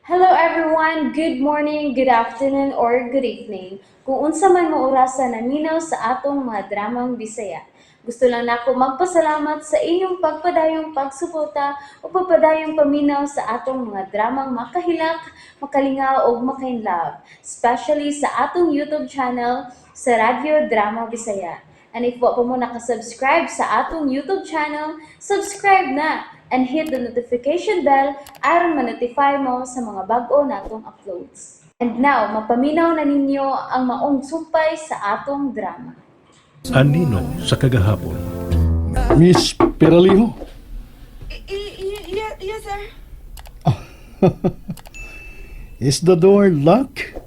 Hello everyone, good morning, good afternoon, or good evening. Kung unsa man mo orasan naminaw sa atong mga dramang Bisaya. Gusto lang nako magpasalamat sa inyong pagpadayong pagsuporta o pagpadayong paminaw sa atong mga dramang makahilak, makalingaw o makainlove, especially sa atong YouTube channel sa Radyo Drama Bisaya. And if wa pa mo nakasubscribe sa atong YouTube channel, subscribe na and hit the notification bell aron ma-notify mo sa mga bag-o natong uploads. And now, mapaminaw na ninyo ang maong sumpay sa atong drama. Anino sa kagahapon. Miss Peraliho? Yes, sir. Is the door locked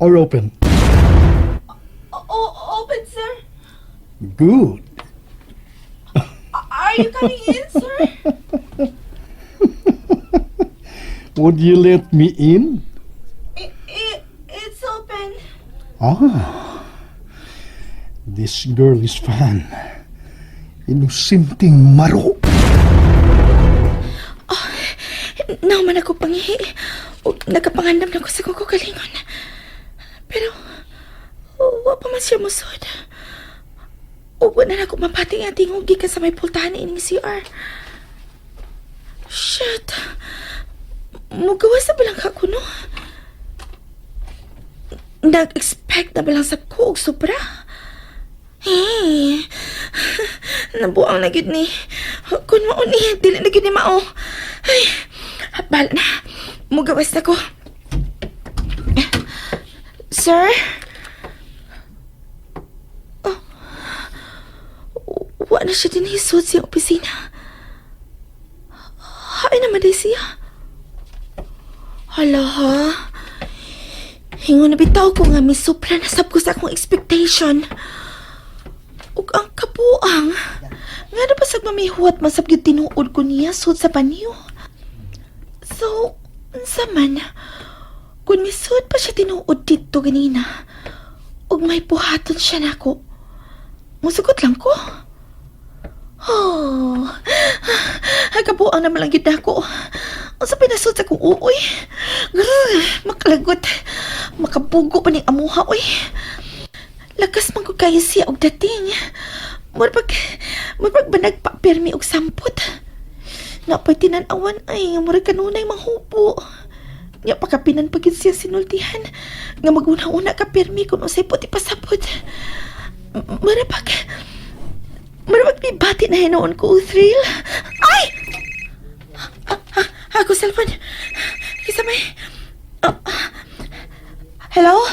or open? Open, sir. Good. Are you coming in, sir? Would you let me in? It's open. This girl is fun. Inusinting maro. Nauman ako pangihi. O nagkapangandam na ko sa kukugalingon. Pero, wa pa man siya musod. Ubo na ako mapati nga tingog gikan sa may pultahan ni ining CR. Shit. Mugawa sa balang ka kuno. Nag-expect na balang sa ko og sobra. Hey. Nabuang na gid ni. Kun mao ni, dili na gid ni mao. Ay. Bala na. Mugawas na ko. Sir? Wa na siya dinhisod sa opisina. Hain naman day siya. Hala ha. Hingo na bitaw ko nga misupra na sab ko sa akong expectation. Ug ang kabuang. Nga na pasag mamihuat man sab gyud tinuod ko niya sud sa panyo. So, unsa man? Kung misud pa siya tinuod dito ganina. Ug may buhaton siya nako. Musugot lang ko. Oh, ay kabuang naman lang gid ako. Ang sa pinasod sa kong uoy. Makalagot. Makabugo pa ni amuha, oy. Lakas man ko kayo siya og dating. Murpag ba nagpa-permi og sampot. Napay tinanawan ay, murag kanunay manghupo. Nga pakapinan pagid siya sinultihan. Nga maguna-una ka permi kung usay puti pasapot. Marapag may bati na hinoon ko, thrill. Ay! Ako, cellphone. Kisa may... hello?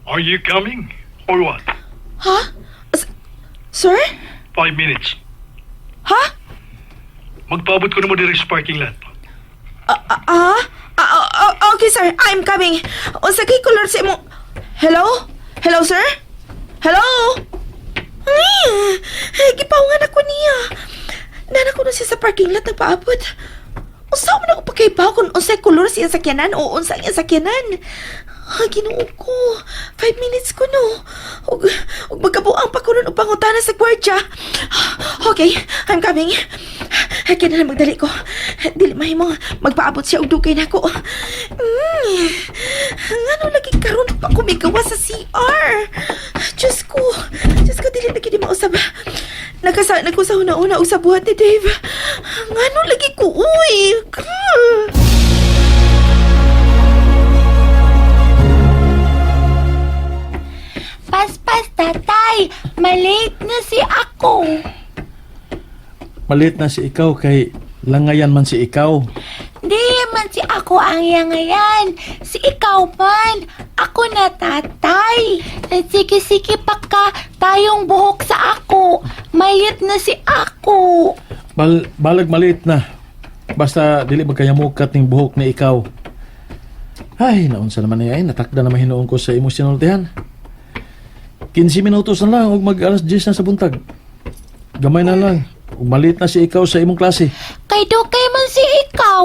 Are you coming? Or what? Ha? Sir? 5 minutes. Ha? Magpaabot ko na mo diri sa parking lot. Okay, sir. I'm coming. O sa kay color sa mo... Hello? Hello, sir? Hello? Gipawangan ako niya. Nana ko na siya sa parking lot nagpaabot. Unsa man ako pagkaibaw kung unsay kolor siya sakyanan o unsa niya sakyanan. Ginoo ko. 5 minutes ko no. Ug magkabuang pa ko nun og pangutana sa gwardya. Okay, I'm coming. Kaya na lang magdali ko. Dili mahimo magpaabot siya og dugay nako. Ngano lagi karon pa ko migawa sa CR. Diyos ko, dili na gid mausab. Nagkasana ko sa una-una og sa buhat ni Dave. Ngano lagi ko, uy. Paspas, tatay. Malate na si ako. Malit na si ikaw kay langayan man si ikaw. Di man si ako ang yangayan. Si ikaw man. Ako na, tatay. Sige-sige pa ka tayong buhok sa ako. Mayit na si ako. Balag malit na. Basta dili magkayamukat ning buhok ni ikaw. Ay, naunsa naman ay natakda na mahinoon ko sa emotional tihan. 15 minutos na lang ug mag alas 10 na sa buntag. Gamay na lang. Ug malit na si ikaw sa imong klase. Kay dukay man si ikaw.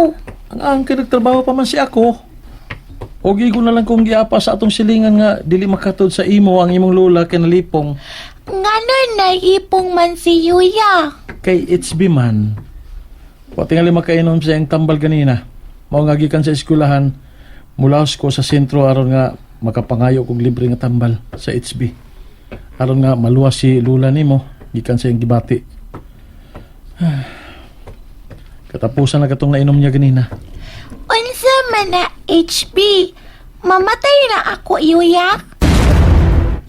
Ang nagtrabaho pa man si ako. Og igo na lang kung giapa sa atong silingan nga dili makatod sa imo ang imong lola kay nalipong. Ngano naipong man si Yuya? Kay it's man. Wa tingali makainom sa iyang tambal ganina. Mao nga gikan sa eskwelahan, mulaos ko sa sentro aron nga makapangayo kog libre nga tambal sa HB. Aron nga maluwas si lula nimo gikan sa iyang gibati. Katapusan na katong nainom niya ganina. Unsa man na HB? Mamatay na ako, yuya?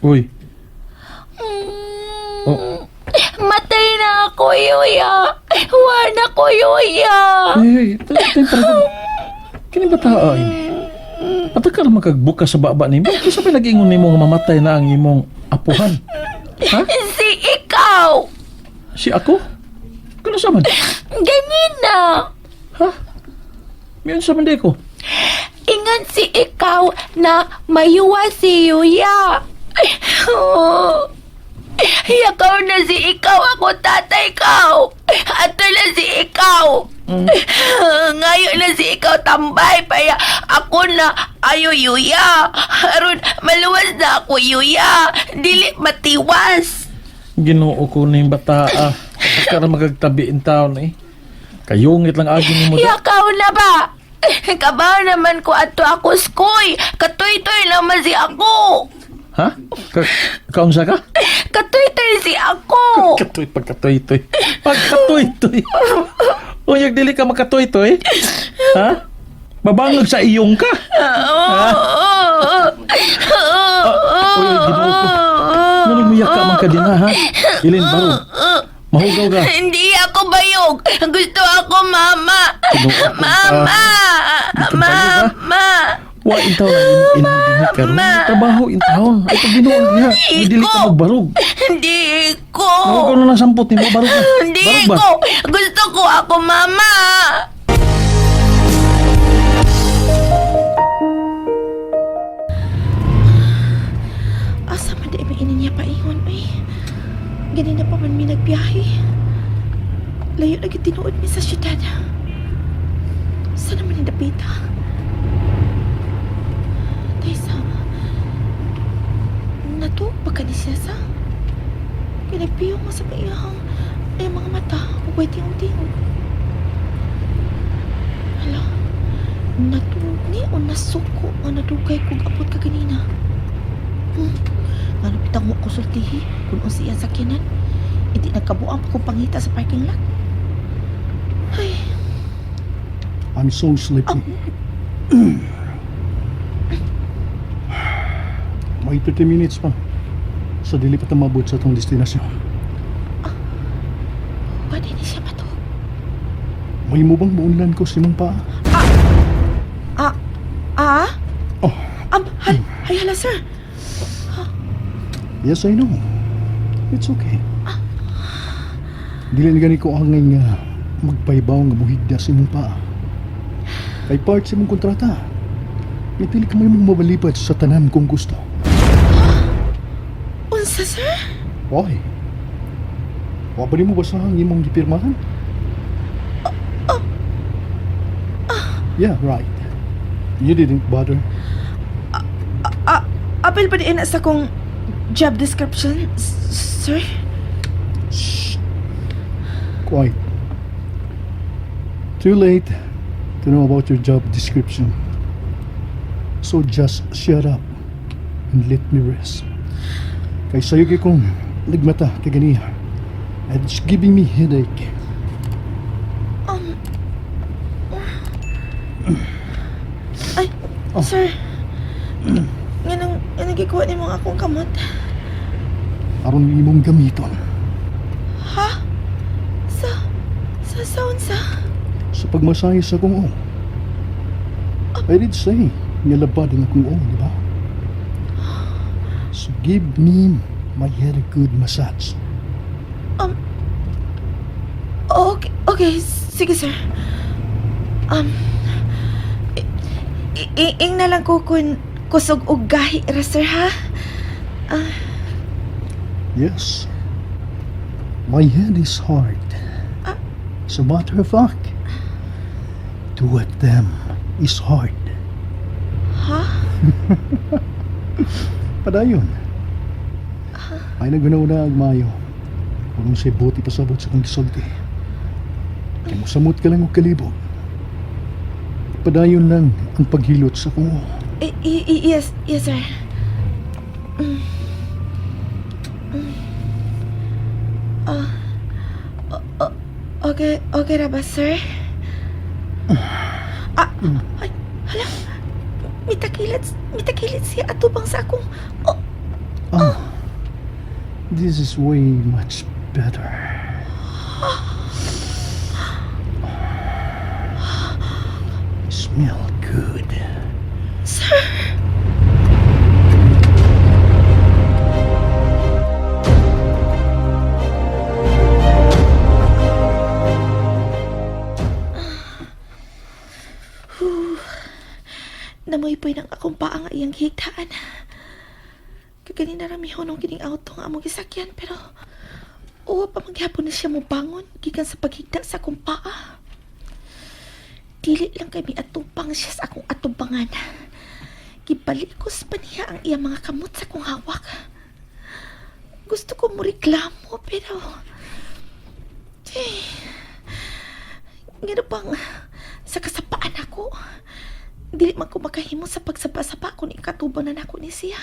Uy. Oh. Matay na ako, yuya. Wala ko, yuya. Hey, kini ba taa Ata ka naman kagbuka sa baba nimo. Kisa pa nag-ingon nimo nga mamatay na ang imong apuhan. Ha? Si ikaw. Si ako? Kano sa man? Ganina. Ha? Miyon sa man ko? Ingan si ikaw na mayuwa si yuya. Oh. Yakaw na si ikaw, ako tatay kaw. Ato na si ikaw. Ngayon na si ikaw tambay, paya ako na ayo yuya. Aron maluwas na ako yuya. Dili matiwas. Ginoo ko na yung bata. Ata ka na magagtabi in town eh. Kayungit lang agi ni mo. Yakaw na ba? Kabaw naman ko ato ako skoy. Katoy-toy naman si ako. Ha? Kaunsa ka? Katoy-toy si ako. Pagkatoy-toy. Pagkatoy-toy. Uyag dili ka makatoy-toy? Ha? Mabangag sa iyong ka? Uy, ginoo ko. Nanimiyak ka man ka din ha? Ilin, baro. Mahugaw ka. Hindi ako bayog. Gusto ako mama. Mama. Mama. Wa in taon ang imong dinhi karon. Trabaho in taon. Ay pagbinuon niya. Dili ka magbarog. Hindi ko. Mahugaw na lang sampot ni mo. Barog ka. Hindi Barog ba? ko. Gusto ko ako mama. Asa man di may niya pa iyon ay. Ganina pa man mi nagbiyahe. Layo lagi tinuod mi sa syudad. Saan naman yung dapita? Taysa, nato pa ka ni siya sa? Pinagpiyong mo sa paiyahang ay mga mata, huwag tingog-tingog. Hala, nato ni o nasuko o nadugay kung abot ka ganina. Ano pitang mo kusultihi kung siya sakyanan? Hindi nagkabuang pa kong pangita sa parking lot. Ay, I'm so sleepy. May 30 minutes pa. Sa dili pa tamabot sa itong destinasyon. pwede ni siya matog. May mo bang maunlan ko si mong paa? Oh, Hala, sir. yes, I know. It's okay. Dili na gani ko angay nga magpaibaw nga buhigda si mong paa. Kay part si mong kontrata. Ipili ka may mong mabalipat sa tanan kung gusto. Unsa, sir? Why? Wa ba ni mo basahang imong gipirmahan? Yeah, right. You didn't bother. Apel pa din sa kong job description, sir? Quite. Too late to know about your job description. So just shut up and let me rest. Kay sayo kay kong nagmata kay ganiya. And it's giving me headache. Ay, sir. Nga nagikuha ni mga akong kamot. Aron imong gamiton Ha? Sa unsa? sa pagmasahe sa kong I did say nga labad ang akong di ba? So give me my head a good massage. Okay, sige, sir. Ing na lang ko kung kusog og gahi ra, sir, ha? Yes. My head is hard. As a matter of fact, to at them is hard. Ha? Padayon. Ay nagunaw-una ang mayo. Kung siya buti pasabot sa kong gisulti. Kaya mo samot ka lang og kalibog. padayon lang ang paghilot sa kumo. Yes, yes, sir. Ah, okay ra ba, sir? Ay, hala. Mitakilit siya atubang sa akong... This is way much better. Smell good. Sir! Namoy-poy ng akong paa nga iyang higdaan. Kagani na ramihon ang kining auto nga among gisakyan, pero uwa pa maghapon na siya mo bangon gikan sa paghigda sa akong paa. Dili lang kami atupang siya sa akong atubangan. Gibalikos pa niya ang iyang mga kamot sa akong hawak. Gusto ko mo reklamo, pero... Nga bang sa kasapaan ako, dili man ko makahimo sa pagsapa-sapa kung ikatubanan ako ni siya.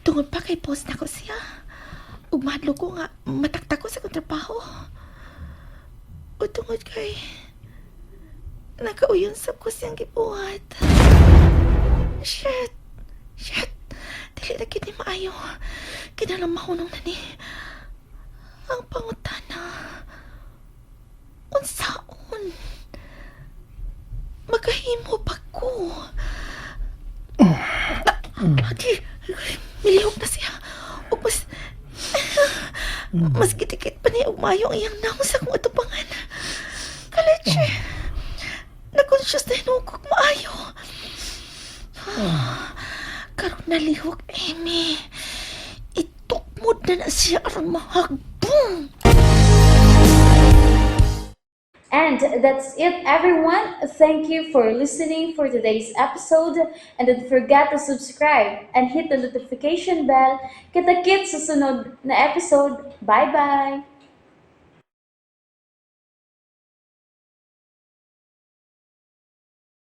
Tungod pa kay post na ko siya. Umadlo ko nga mataktak ko sa kong trabaho. O tungod kay nakauyon sa ko siyang gibuhat. Shit. Dili na gid ni maayo. Kinalang mahunong na ni. Ang pangutana. Unsaon? Magahimo pa ko. Milihok na siya. O mas kitikit pa niya umayo ang iyang naong sa kong atubangan. Kaleche. Na-conscious na hinukok maayo. Karon nalihok, Amy. Itukmod na siya arang mahagbong. And that's it, everyone. Thank you for listening for today's episode. And don't forget to subscribe and hit the notification bell. Kita-kits sa sunod na episode. Bye-bye!